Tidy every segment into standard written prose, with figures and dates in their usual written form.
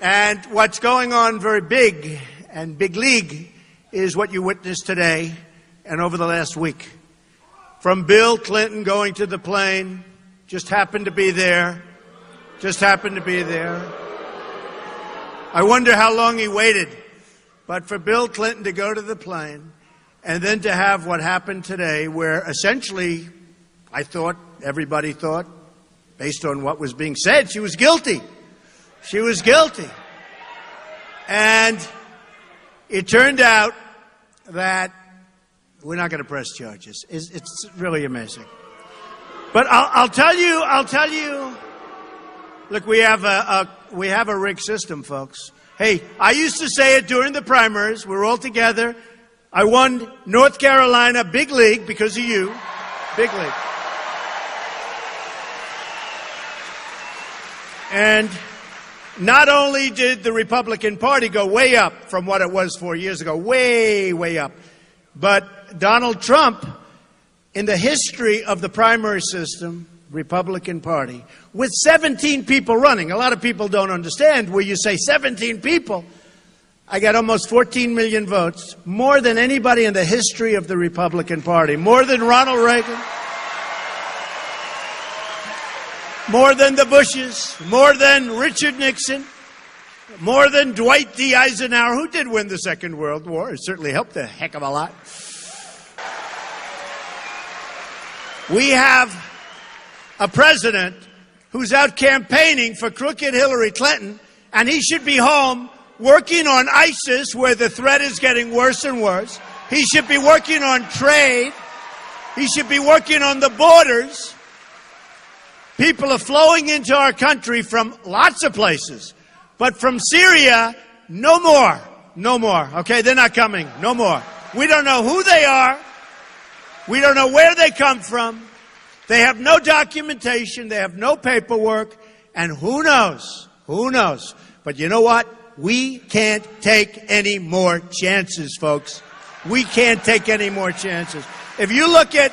And what's going on very big and big league is what you witnessed today and over the last week. From Bill Clinton going to the plane, just happened to be there. I wonder how long he waited. But for Bill Clinton to go to the plane and then to have what happened today, where essentially, I thought, everybody thought, based on what was being said, she was guilty. She was guilty. And it turned out that we're not going to press charges. It's really amazing. But I'll tell you, look, we have a rigged system, folks. Hey, I used to say it during the primaries. We're all together. I won North Carolina big league because of you. Big league. And not only did the Republican Party go way up from what it was 4 years ago, way, way up, but Donald Trump, in the history of the primary system, Republican Party, with 17 people running. A lot of people don't understand where you say 17 people. I got almost 14 million votes, more than anybody in the history of the Republican Party, more than Ronald Reagan, more than the Bushes, more than Richard Nixon, more than Dwight D. Eisenhower, who did win the Second World War. It certainly helped a heck of a lot. We have a president who's out campaigning for crooked Hillary Clinton, and he should be home working on ISIS, where the threat is getting worse and worse. He should be working on trade. He should be working on the borders. People are flowing into our country from lots of places. But from Syria, no more. No more. Okay, they're not coming. No more. We don't know who they are. We don't know where they come from. They have no documentation. They have no paperwork. And who knows? Who knows? But you know what? We can't take any more chances, folks. We can't take any more chances. If you look at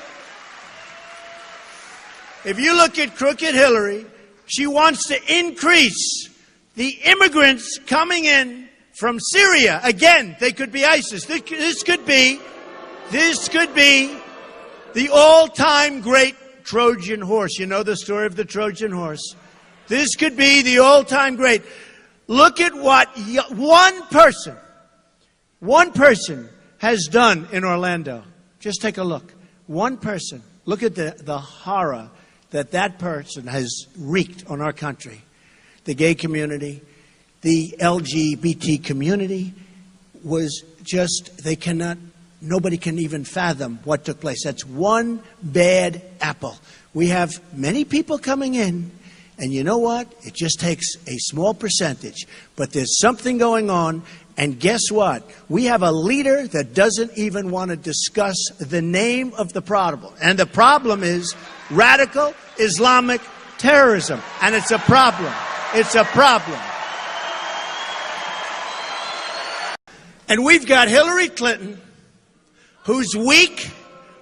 crooked Hillary, she wants to increase the immigrants coming in from Syria. Again, they could be ISIS. This could be the all-time great Trojan horse. You know the story of the Trojan horse. This could be the all-time great. Look at what one person has done in Orlando. Just take a look. One person. Look at the horror that person has wreaked on our country. The gay community, the LGBT community was just, nobody can even fathom what took place. That's one bad apple. We have many people coming in, and you know what? It just takes a small percentage. But there's something going on, and guess what? We have a leader that doesn't even want to discuss the name of the problem. And the problem is radical Islamic terrorism. And it's a problem. It's a problem. And we've got Hillary Clinton, who's weak,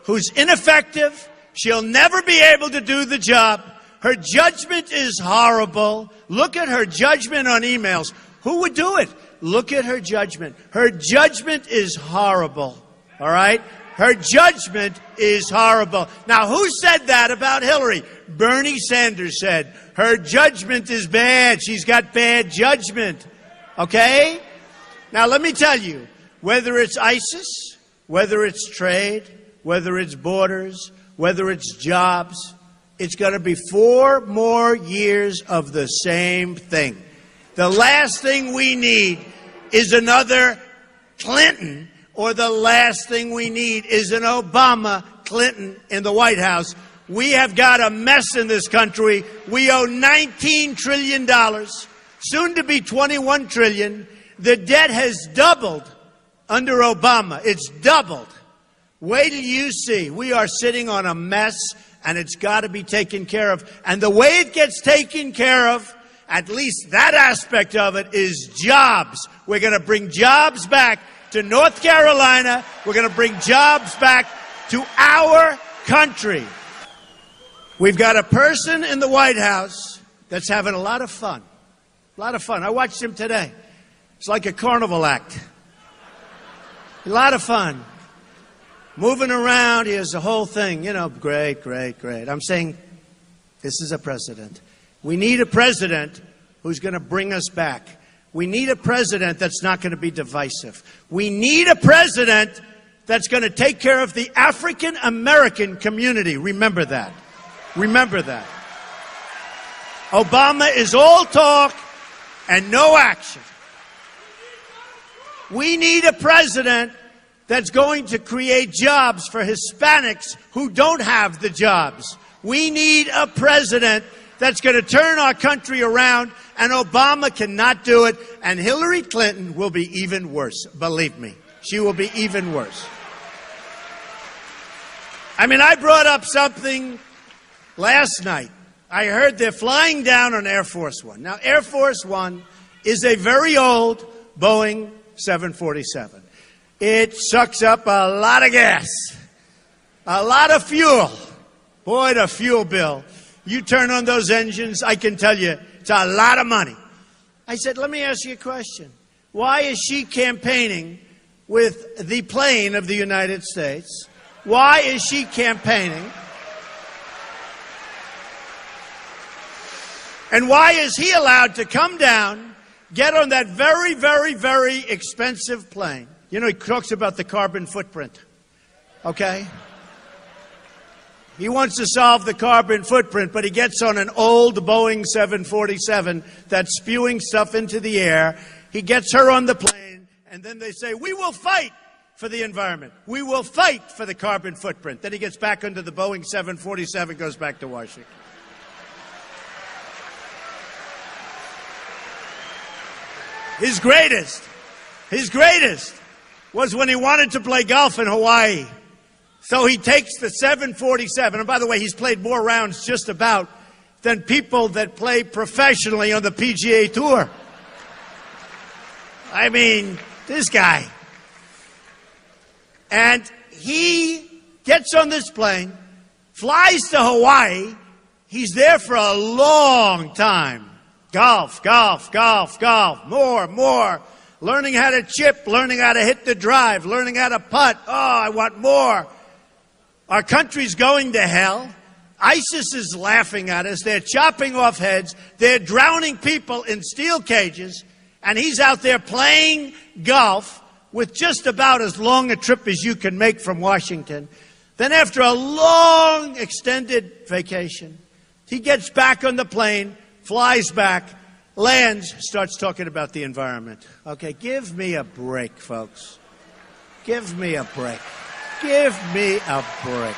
who's ineffective. She'll never be able to do the job. Her judgment is horrible. Look at her judgment on emails. Who would do it? Look at her judgment. Her judgment is horrible. All right? Her judgment is horrible. Now, who said that about Hillary? Bernie Sanders said, her judgment is bad. She's got bad judgment. Okay? Now, let me tell you, whether it's ISIS, whether it's trade, whether it's borders, whether it's jobs, it's going to be 4 more years of the same thing. The last thing we need is another Clinton, or the last thing we need is an Obama Clinton in the White House. We have got a mess in this country. We owe $19 trillion, soon to be $21 trillion. The debt has doubled under Obama. It's doubled. Wait till you see. We are sitting on a mess, and it's got to be taken care of. And the way it gets taken care of, at least that aspect of it, is jobs. We're going to bring jobs back to North Carolina. We're going to bring jobs back to our country. We've got a person in the White House that's having a lot of fun. A lot of fun. I watched him today. It's like a carnival act. A lot of fun. Moving around, he has the whole thing. You know, great, great, great. I'm saying this is a president. We need a president who's going to bring us back. We need a president that's not going to be divisive. We need a president that's going to take care of the African American community. Remember that. Remember that. Obama is all talk and no action. We need a president that's going to create jobs for Hispanics who don't have the jobs. We need a president that's going to turn our country around, and Obama cannot do it, and Hillary Clinton will be even worse. Believe me, she will be even worse. I mean, I brought up something last night. I heard they're flying down on Air Force One. Now, Air Force One is a very old Boeing 747. It sucks up a lot of gas, a lot of fuel. Boy, the fuel bill. You turn on those engines, I can tell you, it's a lot of money. I said, let me ask you a question. Why is she campaigning with the plane of the United States? Why is she campaigning? And why is he allowed to come down, get on that very, very, very expensive plane? You know, he talks about the carbon footprint, okay? He wants to solve the carbon footprint, but he gets on an old Boeing 747 that's spewing stuff into the air. He gets her on the plane, and then they say, we will fight for the environment. We will fight for the carbon footprint. Then he gets back onto the Boeing 747, goes back to Washington. His greatest was when he wanted to play golf in Hawaii. So he takes the 747, and by the way, he's played more rounds just about than people that play professionally on the PGA Tour. I mean, this guy. And he gets on this plane, flies to Hawaii. He's there for a long time. Golf, golf, golf, golf, more. Learning how to chip, learning how to hit the drive, learning how to putt. Oh, I want more. Our country's going to hell. ISIS is laughing at us. They're chopping off heads. They're drowning people in steel cages. And he's out there playing golf with just about as long a trip as you can make from Washington. Then after a long extended vacation, he gets back on the plane, flies back, lands, starts talking about the environment. Okay, give me a break, folks. Give me a break. Give me a break.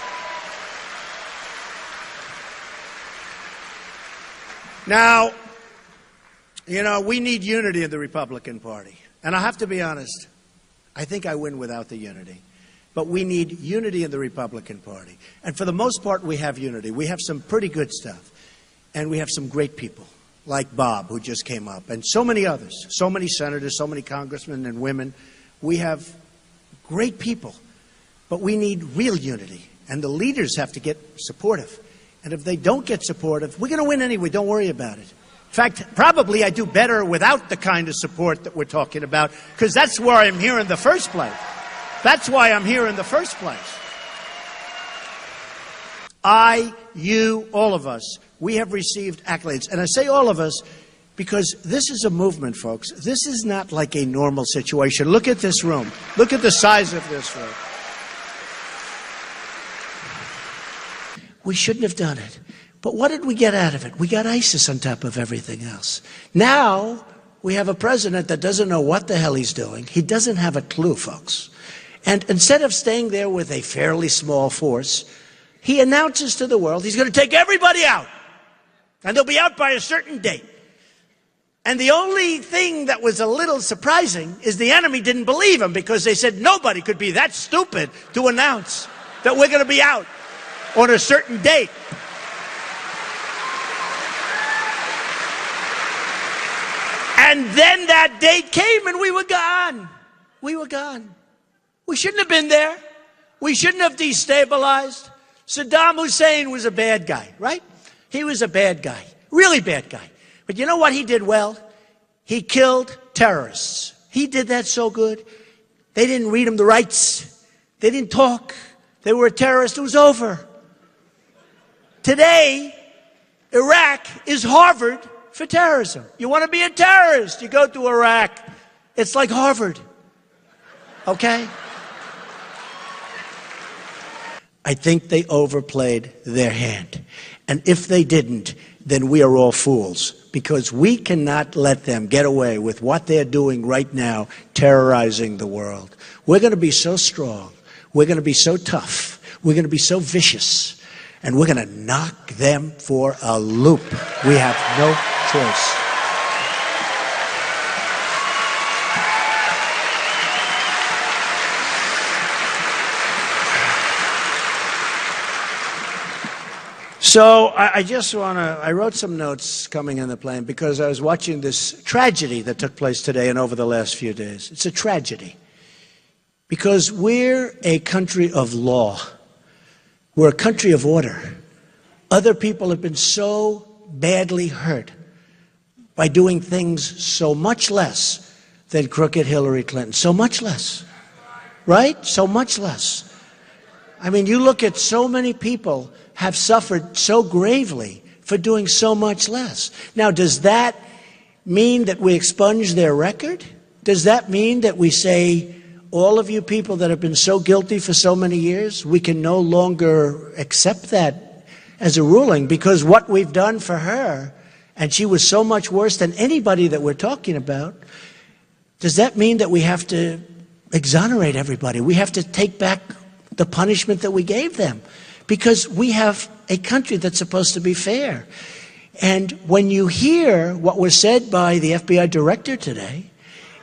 Now, you know, we need unity in the Republican Party. And I have to be honest, I think I win without the unity. But we need unity in the Republican Party. And for the most part, we have unity. We have some pretty good stuff. And we have some great people, like Bob, who just came up, and so many others, so many senators, so many congressmen and women. We have great people. But we need real unity. And the leaders have to get supportive. And if they don't get supportive, we're going to win anyway. Don't worry about it. In fact, probably I do better without the kind of support that we're talking about, because that's why I'm here in the first place. That's why I'm here in the first place. You, all of us, we have received accolades. And I say all of us because this is a movement, folks. This is not like a normal situation. Look at this room. Look at the size of this room. We shouldn't have done it. But what did we get out of it? We got ISIS on top of everything else. Now we have a president that doesn't know what the hell he's doing. He doesn't have a clue, folks. And instead of staying there with a fairly small force, he announces to the world he's going to take everybody out. And they'll be out by a certain date. And the only thing that was a little surprising is the enemy didn't believe him, because they said nobody could be that stupid to announce that we're going to be out on a certain date. And then that date came and we were gone. We were gone. We shouldn't have been there. We shouldn't have destabilized. Saddam Hussein was a bad guy, right? He was a bad guy, really bad guy. But you know what he did well? he killed terrorists. He did that so good. They didn't read him the rights. They didn't talk. They were a terrorist. It was over. Today, Iraq is Harvard for terrorism. You want to be a terrorist, you go to Iraq. It's like Harvard. Okay? I think they overplayed their hand. And if they didn't, then we are all fools, because we cannot let them get away with what they're doing right now, terrorizing the world. We're going to be so strong. We're going to be so tough. We're going to be so vicious. And we're going to knock them for a loop. We have no choice. So I wrote some notes coming in the plane because I was watching this tragedy that took place today and over the last few days. It's a tragedy because we're a country of law. We're a country of order. Other people have been so badly hurt by doing things so much less than crooked Hillary Clinton. So much less. Right? So much less. I mean, you look at so many people have suffered so gravely for doing so much less. Now, does that mean that we expunge their record? Does that mean that we say, all of you people that have been so guilty for so many years, we can no longer accept that as a ruling because what we've done for her, and she was so much worse than anybody that we're talking about, does that mean that we have to exonerate everybody? We have to take back the punishment that we gave them? Because we have a country that's supposed to be fair. And when you hear what was said by the FBI director today,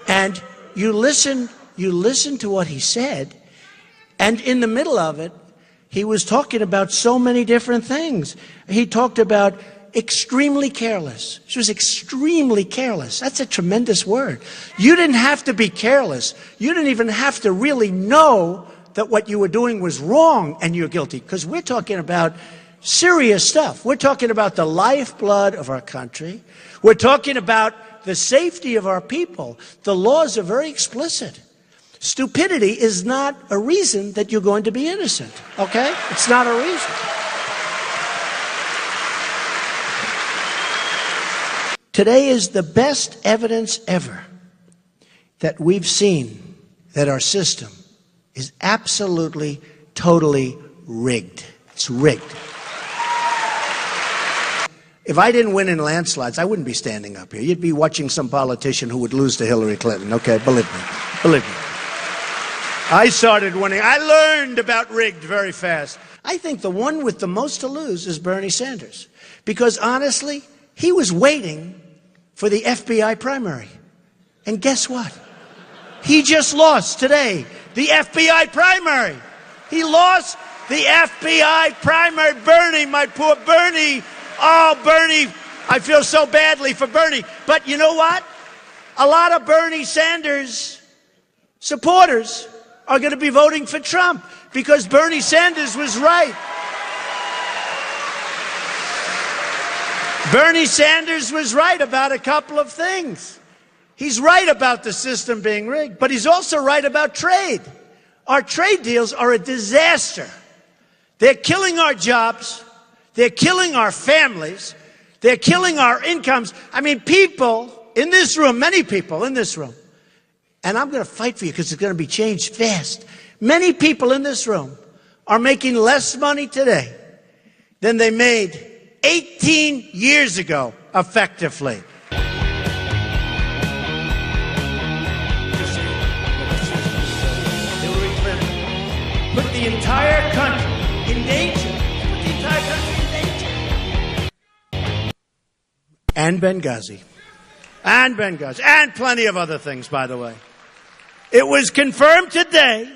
and you listen to what he said, and in the middle of it, he was talking about so many different things. He talked about extremely careless. She was extremely careless. That's a tremendous word. You didn't have to be careless. You didn't even have to really know that what you were doing was wrong and you're guilty, because we're talking about serious stuff. We're talking about the lifeblood of our country. We're talking about the safety of our people. The laws are very explicit. Stupidity is not a reason that you're going to be innocent, okay? It's not a reason. Today is the best evidence ever that we've seen that our system is absolutely, totally rigged. It's rigged. If I didn't win in landslides, I wouldn't be standing up here. You'd be watching some politician who would lose to Hillary Clinton, okay? Believe me. Believe me. I started winning. I learned about rigged very fast. I think the one with the most to lose is Bernie Sanders. Because honestly, he was waiting for the FBI primary. And guess what? He just lost today the FBI primary. He lost the FBI primary. Bernie, my poor Bernie. Oh, Bernie, I feel so badly for Bernie. But you know what? A lot of Bernie Sanders supporters are going to be voting for Trump because Bernie Sanders was right. Bernie Sanders was right about a couple of things. He's right about the system being rigged, but he's also right about trade. Our trade deals are a disaster. They're killing our jobs. They're killing our families. They're killing our incomes. I mean, people in this room, many people in this room, and I'm going to fight for you because it's going to be changed fast. Many people in this room are making less money today than they made 18 years ago, effectively. Hillary Clinton put the entire country in danger. Put the entire country in danger. And Benghazi. And Benghazi. And plenty of other things, by the way. It was confirmed today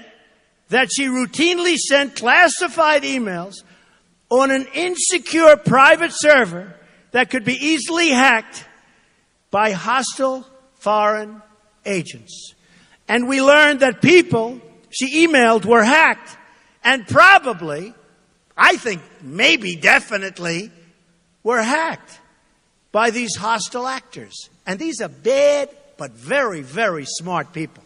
that she routinely sent classified emails on an insecure private server that could be easily hacked by hostile foreign agents. And we learned that people she emailed were hacked and probably, I think maybe definitely, were hacked by these hostile actors. And these are bad, but very, very smart people.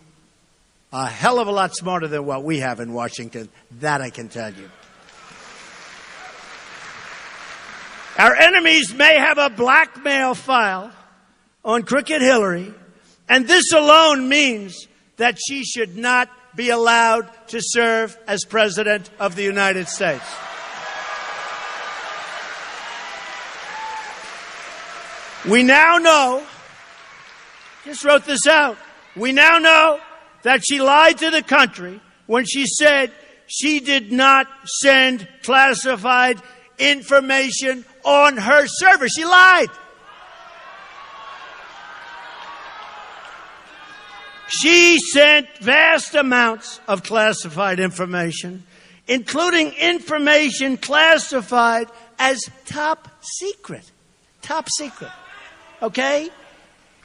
A hell of a lot smarter than what we have in Washington. That I can tell you. Our enemies may have a blackmail file on Crooked Hillary, and this alone means that she should not be allowed to serve as President of the United States. We now know, just wrote this out, we now know that she lied to the country when she said she did not send classified information on her server. She lied. She sent vast amounts of classified information, including information classified as top secret. Top secret. Okay?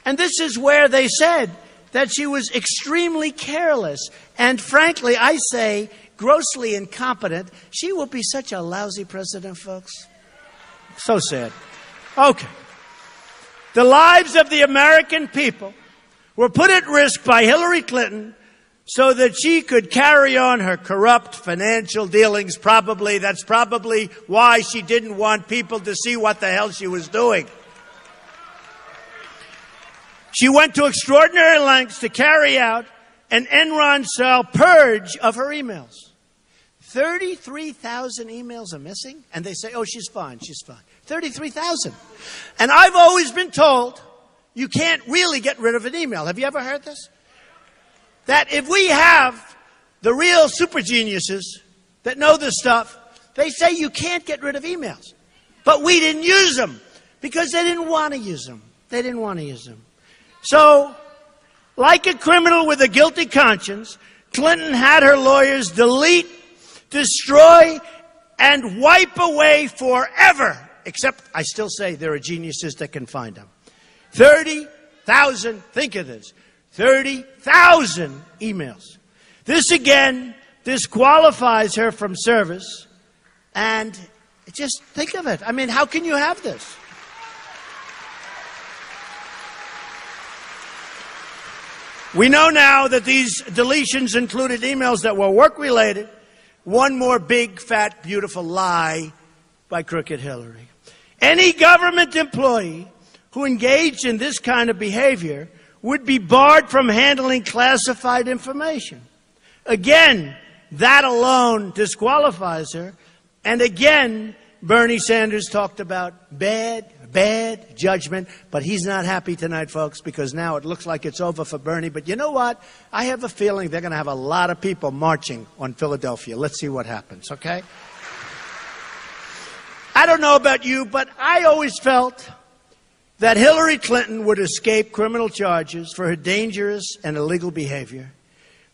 And this is where they said that she was extremely careless and, frankly, I say, grossly incompetent. She will be such a lousy president, folks. So sad. Okay. The lives of the American people were put at risk by Hillary Clinton so that she could carry on her corrupt financial dealings. That's probably why she didn't want people to see what the hell she was doing. She went to extraordinary lengths to carry out an Enron-style purge of her emails. 33,000 emails are missing, and they say, oh, she's fine, she's fine. 33,000. And I've always been told you can't really get rid of an email. Have you ever heard this? That if we have the real super geniuses that know this stuff, they say you can't get rid of emails. But we didn't use them because they didn't want to use them. They didn't want to use them. So, like a criminal with a guilty conscience, Clinton had her lawyers delete, destroy, and wipe away forever. Except, I still say there are geniuses that can find them. 30,000, think of this, 30,000 emails. This again disqualifies her from service. And just think of it. I mean, how can you have this? We know now that these deletions included emails that were work-related. One more big, fat, beautiful lie by Crooked Hillary. Any government employee who engaged in this kind of behavior would be barred from handling classified information. Again, that alone disqualifies her. And again, Bernie Sanders talked about bad judgment, but he's not happy tonight, folks, because now it looks like it's over for Bernie. But you know what? I have a feeling they're going to have a lot of people marching on Philadelphia. Let's see what happens, okay? I don't know about you, but I always felt that Hillary Clinton would escape criminal charges for her dangerous and illegal behavior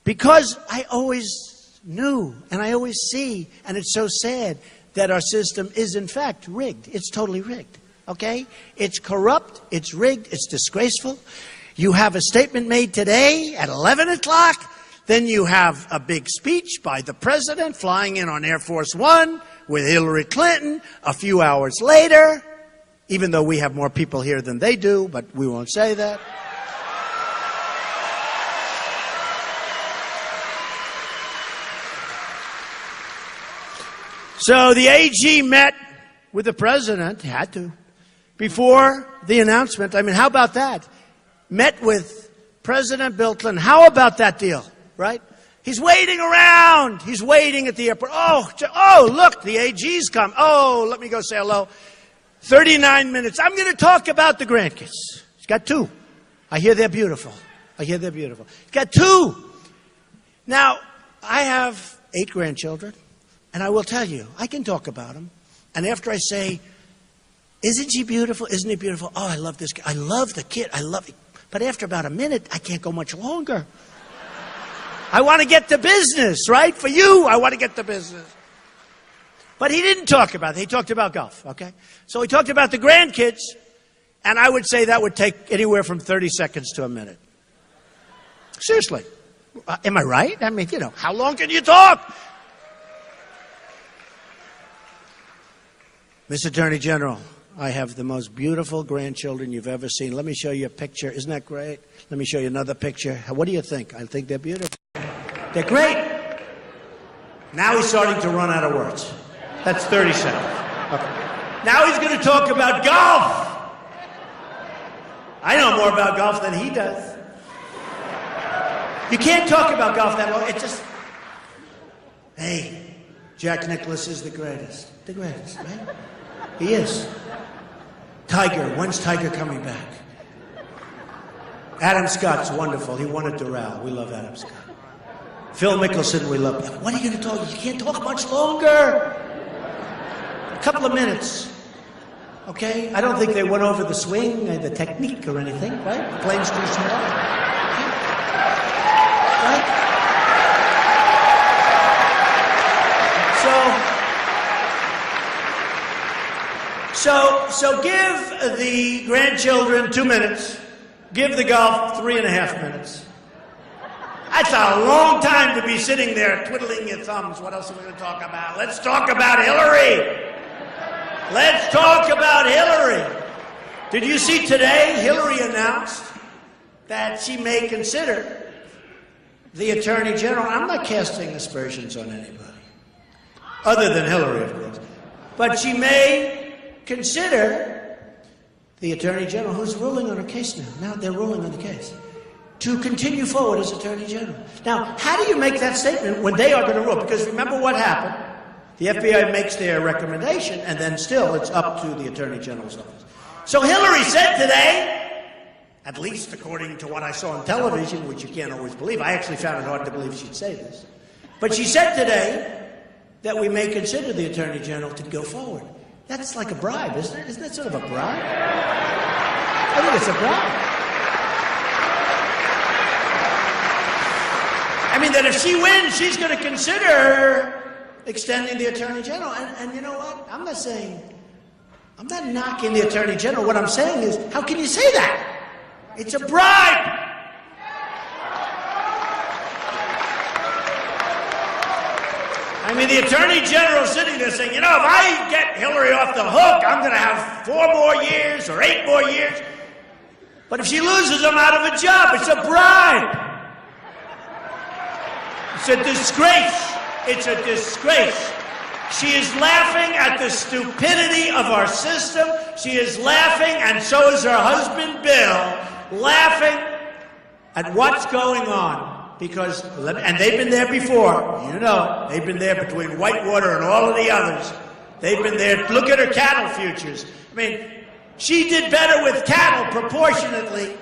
because I always knew and I always see, and it's so sad, that our system is in fact rigged. It's totally rigged. Okay? It's corrupt, it's rigged, it's disgraceful. You have a statement made today at 11 o'clock, then you have a big speech by the president flying in on Air Force One with Hillary Clinton a few hours later, even though we have more people here than they do, but we won't say that. So the AG met with the president, had to, before the announcement. I mean, how about that? Met with President Bill Clinton. How about that deal, right? He's waiting around. He's waiting at the airport. Oh, look, the AG's come. Oh, let me go say hello. 39 minutes. I'm going to talk about the grandkids. He's got 2. I hear they're beautiful. He's got 2. Now, I have 8 grandchildren, and I will tell you, I can talk about them. And after I say, isn't she beautiful? Isn't he beautiful? Oh, I love this kid. I love the kid. I love it. But after about a minute, I can't go much longer. I want to get to business, right? For you, I want to get to business. But he didn't talk about it. He talked about golf, okay? So he talked about the grandkids, and I would say that would take anywhere from 30 seconds to a minute. Seriously. Am I right? I mean, how long can you talk? Mr. Attorney General, I have the most beautiful grandchildren you've ever seen. Let me show you a picture. Isn't that great? Let me show you another picture. What do you think? I think they're beautiful. They're great. Now he's starting to run out of words. That's 30 seconds. Okay. Now he's going to talk about golf. I know more about golf than he does. You can't talk about golf that long. It's just, hey, Jack Nicklaus is the greatest. The greatest, right? He is. Tiger, when's Tiger coming back? Adam Scott's wonderful. He won at Raleigh. We love Adam Scott. Phil Mickelson, we love him. When are you going to talk? You can't talk much longer. A couple of minutes. Okay? I don't think they went over the swing, the technique or anything, right? The plane's too small. Okay? Right? So give the grandchildren 2 minutes. Give the golf 3.5 minutes. That's a long time to be sitting there twiddling your thumbs. What else are we going to talk about? Let's talk about Hillary. Let's talk about Hillary. Did you see today Hillary announced that she may consider the Attorney General? I'm not casting aspersions on anybody, other than Hillary, of course. But she may consider the Attorney General, who's ruling on her case now. Now they're ruling on the case, to continue forward as Attorney General. Now, how do you make that statement when they are going to rule? Because remember what happened. The FBI makes their recommendation, and then still it's up to the Attorney General's office. So Hillary said today, at least according to what I saw on television, which you can't always believe. I actually found it hard to believe she'd say this. But she said today that we may consider the Attorney General to go forward. That's like a bribe, isn't it? Isn't that sort of a bribe? I think it's a bribe. I mean, that if she wins, she's going to consider extending the Attorney General. And you know what? I'm not knocking the Attorney General. What I'm saying is, how can you say that? It's a bribe. I mean, the Attorney General sitting there saying, you know, if I get Hillary off the hook, I'm going to have 4 more years or 8 more years. But if she loses, I'm out of a job. It's a bribe. It's a disgrace. It's a disgrace. She is laughing at the stupidity of our system. She is laughing, and so is her husband, Bill, laughing at what's going on. Because, and they've been there before, you know, they've been there between Whitewater and all of the others. They've been there. Look at her cattle futures. I mean, she did better with cattle proportionately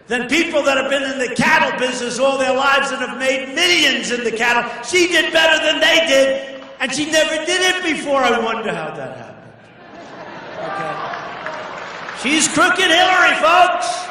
than people that have been in the cattle business all their lives and have made millions in the cattle. She did better than they did, and she never did it before. I wonder how that happened. Okay. She's crooked Hillary, folks.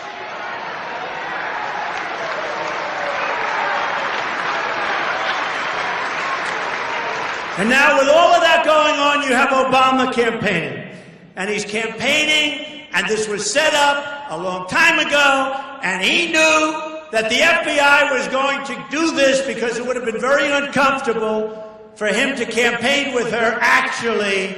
And now with all of that going on, you have Obama campaigning. And he's campaigning, and this was set up a long time ago, and he knew that the FBI was going to do this because it would have been very uncomfortable for him to campaign with her, actually,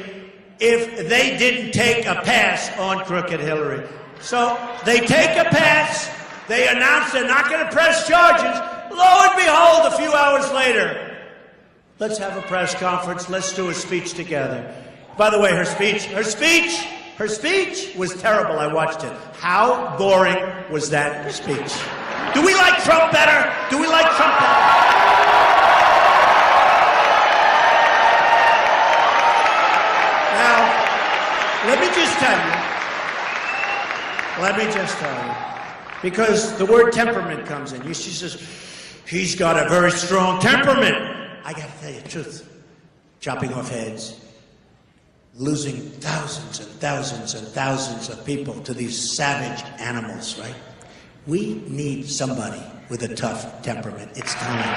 if they didn't take a pass on crooked Hillary. So they take a pass, they announce they're not going to press charges. Lo and behold, a few hours later, let's have a press conference. Let's do a speech together. By the way, her speech was terrible. I watched it. How boring was that speech? Do we like Trump better? Do we like Trump better? Now, let me just tell you, because the word temperament comes in. She says, he's got a very strong temperament. I got to tell you the truth. Chopping off heads, losing thousands and thousands and thousands of people to these savage animals, right? We need somebody with a tough temperament. It's time.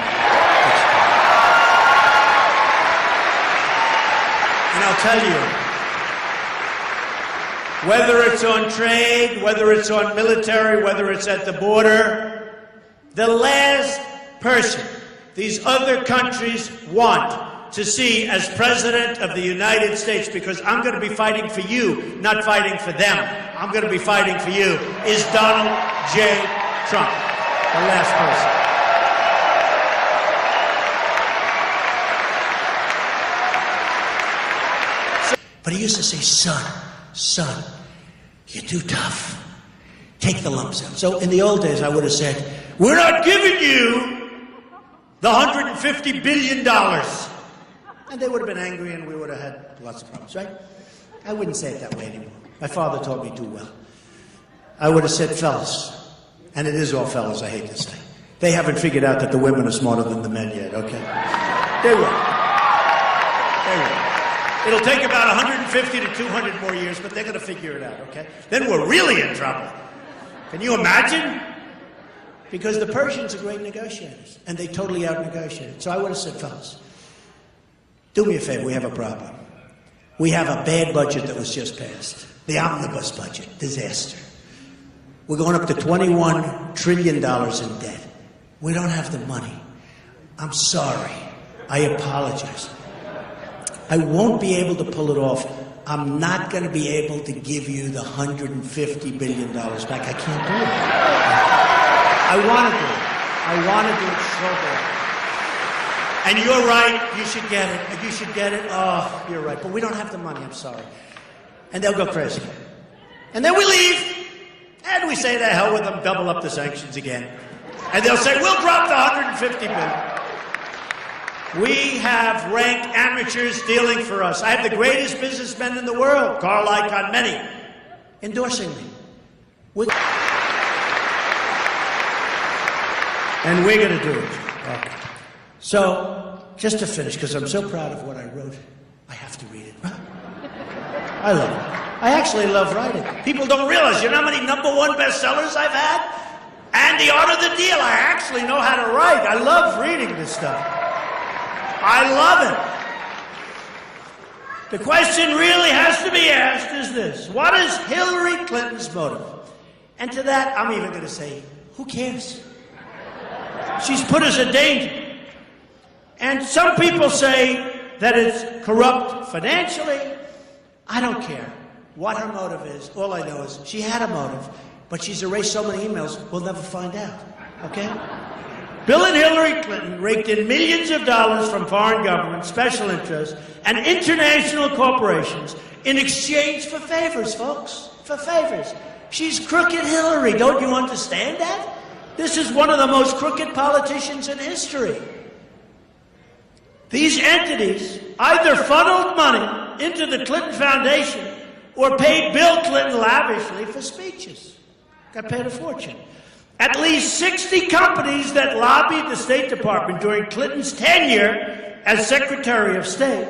And I'll tell you, whether it's on trade, whether it's on military, whether it's at the border, the last person these other countries want to see as President of the United States, because I'm going to be fighting for you, not fighting for them. I'm going to be fighting for you, is Donald J. Trump, the last person. But he used to say, son, you're too tough. Take the lumps out. So in the old days, I would have said, we're not giving you the $150 billion. And they would have been angry and we would have had lots of problems, right? I wouldn't say it that way anymore. My father taught me too well. I would have said, fellas, and it is all fellas, I hate to say. They haven't figured out that the women are smarter than the men yet, okay? They will. They will. It'll take about 150 to 200 more years, but they're going to figure it out, okay? Then we're really in trouble. Can you imagine? Because the Persians are great negotiators, and they totally out-negotiated. So I would have said, fellas, do me a favor, we have a problem. We have a bad budget that was just passed. The omnibus budget, disaster. We're going up to $21 trillion in debt. We don't have the money. I'm sorry. I apologize. I won't be able to pull it off. I'm not going to be able to give you the $150 billion back. I can't do it. I want to do it. I want to do it so bad. And you're right, you should get it. You should get it. Oh, you're right. But we don't have the money, I'm sorry. And they'll go crazy. And then we leave. And we say, to hell with them, double up the sanctions again. And they'll say, we'll drop the $150 billion. We have rank amateurs dealing for us. I have the greatest businessmen in the world, Carl Icahn, many, endorsing me. And we're going to do it. Okay. So, just to finish, because I'm so proud of what I wrote, I have to read it. I love it. I actually love writing. People don't realize, you know how many #1 bestsellers I've had? And The Art of the Deal. I actually know how to write. I love reading this stuff. I love it. The question really has to be asked is this: what is Hillary Clinton's motive? And to that, I'm even going to say, who cares? She's put us in danger. And some people say that it's corrupt financially. I don't care what her motive is. All I know is she had a motive, but she's erased so many emails, we'll never find out, okay? Bill and Hillary Clinton raked in millions of dollars from foreign governments, special interests, and international corporations in exchange for favors, folks, for favors. She's crooked Hillary. Don't you understand that? This is one of the most crooked politicians in history. These entities either funneled money into the Clinton Foundation or paid Bill Clinton lavishly for speeches. Got paid a fortune. At least 60 companies that lobbied the State Department during Clinton's tenure as Secretary of State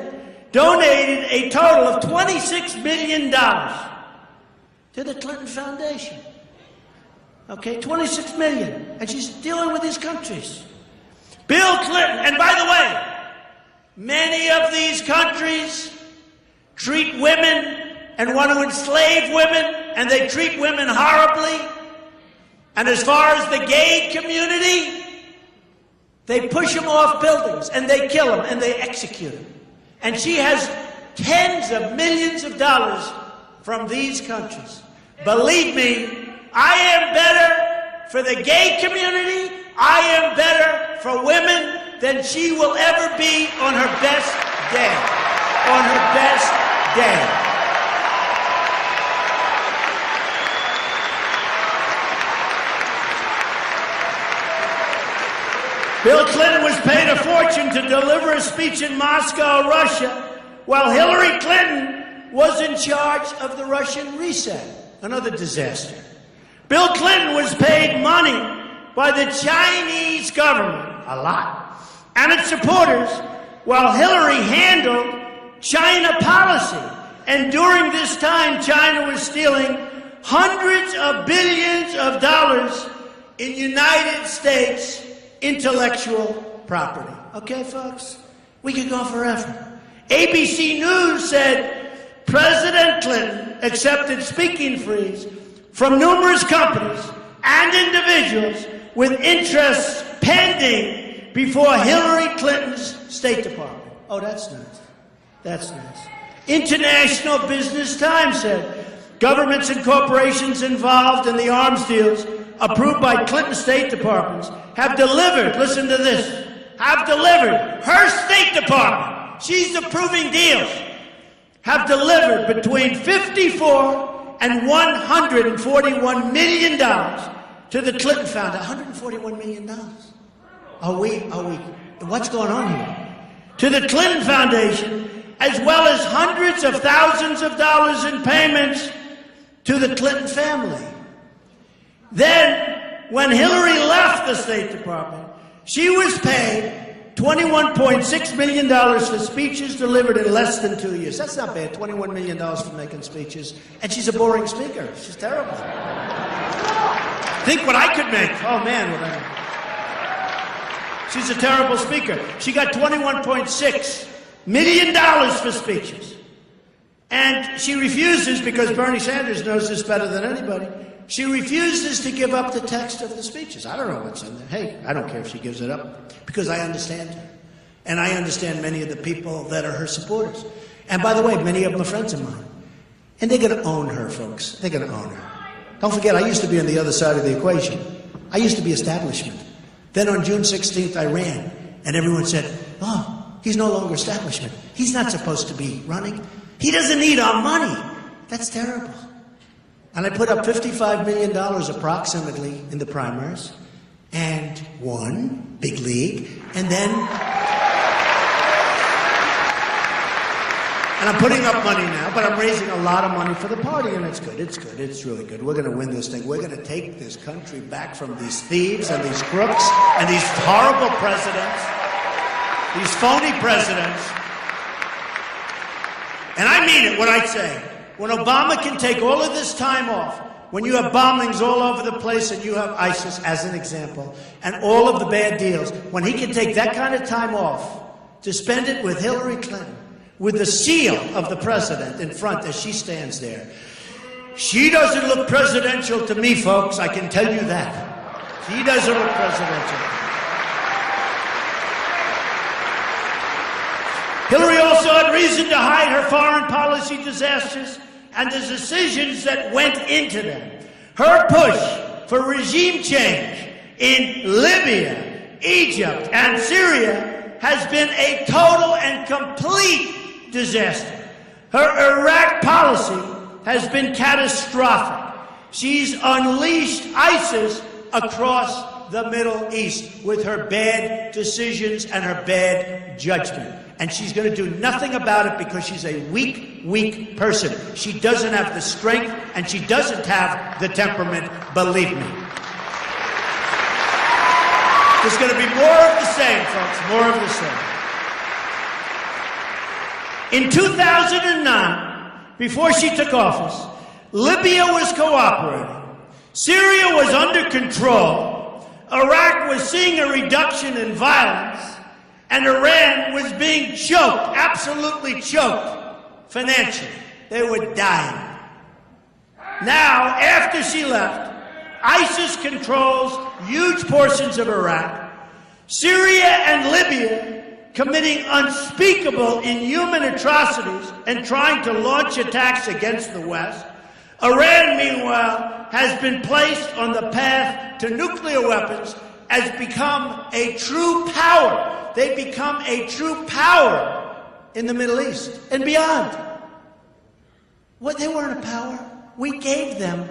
donated a total of $26 million to the Clinton Foundation. Okay, $26 million. And she's dealing with these countries. Bill Clinton, and by the way, many of these countries treat women and want to enslave women, and they treat women horribly. And as far as the gay community, they push them off buildings, and they kill them, and they execute them. And she has tens of millions of dollars from these countries. Believe me, I am better for the gay community, I am better for women than she will ever be on her best day. On her best day. Bill Clinton was paid a fortune to deliver a speech in Moscow, Russia, while Hillary Clinton was in charge of the Russian reset. Another disaster. Bill Clinton was paid money by the Chinese government, a lot, and its supporters, while Hillary handled China policy. And during this time, China was stealing hundreds of billions of dollars in United States intellectual property. Okay, folks? We could go forever. ABC News said President Clinton accepted speaking fees from numerous companies and individuals with interests pending before Hillary Clinton's State Department. Oh, that's nice. That's nice. International Business Times said, governments and corporations involved in the arms deals approved by Clinton State Departments have delivered, listen to this, have delivered, her State Department, she's approving deals, have delivered between $54 and $141 million to the Clinton Foundation. $141 million. Are we, what's going on here? To the Clinton Foundation, as well as hundreds of thousands of dollars in payments to the Clinton family. Then, when Hillary left the State Department, she was paid $21.6 million for speeches delivered in less than 2 years. That's not bad, $21 million for making speeches. And she's a boring speaker. She's terrible. Think what I could make. Oh, man. She's a terrible speaker. She got $21.6 million for speeches. And she refuses, because Bernie Sanders knows this better than anybody, she refuses to give up the text of the speeches. I don't know what's in there. Hey, I don't care if she gives it up, because I understand her. And I understand many of the people that are her supporters. And by the way, many of them are friends of mine. And they're going to own her, folks. They're going to own her. Don't forget, I used to be on the other side of the equation. I used to be establishment. Then on June 16th, I ran. And everyone said, oh, he's no longer establishment. He's not supposed to be running. He doesn't need our money. That's terrible. And I put up $55 million approximately in the primaries and won, big league, and then... And I'm putting up money now, but I'm raising a lot of money for the party, and it's good, it's good, it's really good. We're going to win this thing. We're going to take this country back from these thieves and these crooks and these horrible presidents, these phony presidents. And I mean it, what I say. When Obama can take all of this time off, when you have bombings all over the place and you have ISIS as an example, and all of the bad deals, when he can take that kind of time off to spend it with Hillary Clinton, with the seal of the president in front as she stands there, she doesn't look presidential to me, folks, I can tell you that. She doesn't look presidential. Hillary also had reason to hide her foreign policy disasters and the decisions that went into them. Her push for regime change in Libya, Egypt, and Syria has been a total and complete disaster. Her Iraq policy has been catastrophic. She's unleashed ISIS across the Middle East with her bad decisions and her bad judgment. And she's going to do nothing about it because she's a weak, weak person. She doesn't have the strength, and she doesn't have the temperament, believe me. There's going to be more of the same, folks, more of the same. In 2009, before she took office, Libya was cooperating. Syria was under control. Iraq was seeing a reduction in violence. And Iran was being choked, absolutely choked, financially. They were dying. Now, after she left, ISIS controls huge portions of Iraq. Syria and Libya committing unspeakable, inhuman atrocities and trying to launch attacks against the West. Iran, meanwhile, has been placed on the path to nuclear weapons, has become a true power. They become a true power in the Middle East and beyond. Well, they weren't a power. We gave them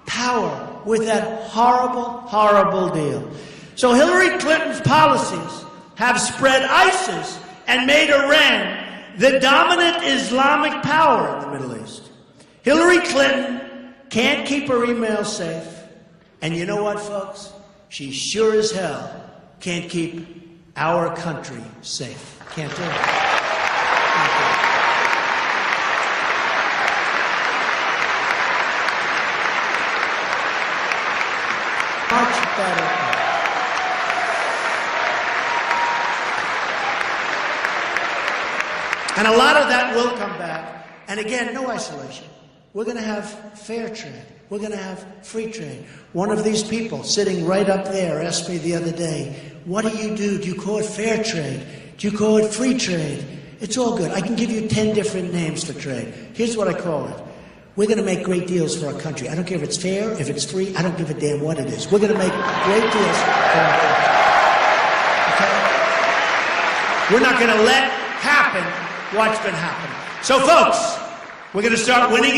power with that horrible, horrible deal. So Hillary Clinton's policies have spread ISIS and made Iran the dominant Islamic power in the Middle East. Hillary Clinton can't keep her emails safe. And you know what, folks? She sure as hell can't keep our country safe. Can't do it. Can't do it. Much better. And a lot of that will come back. And again, no isolation. We're going to have fair trade. We're going to have free trade. One of these people sitting right up there asked me the other day, what do? Do you call it fair trade? Do you call it free trade? It's all good. I can give you 10 different names for trade. Here's what I call it. We're going to make great deals for our country. I don't care if it's fair, if it's free. I don't give a damn what it is. We're going to make great deals for our country. Okay? We're not going to let happen what's been happening. So, folks, we're going to start winning again.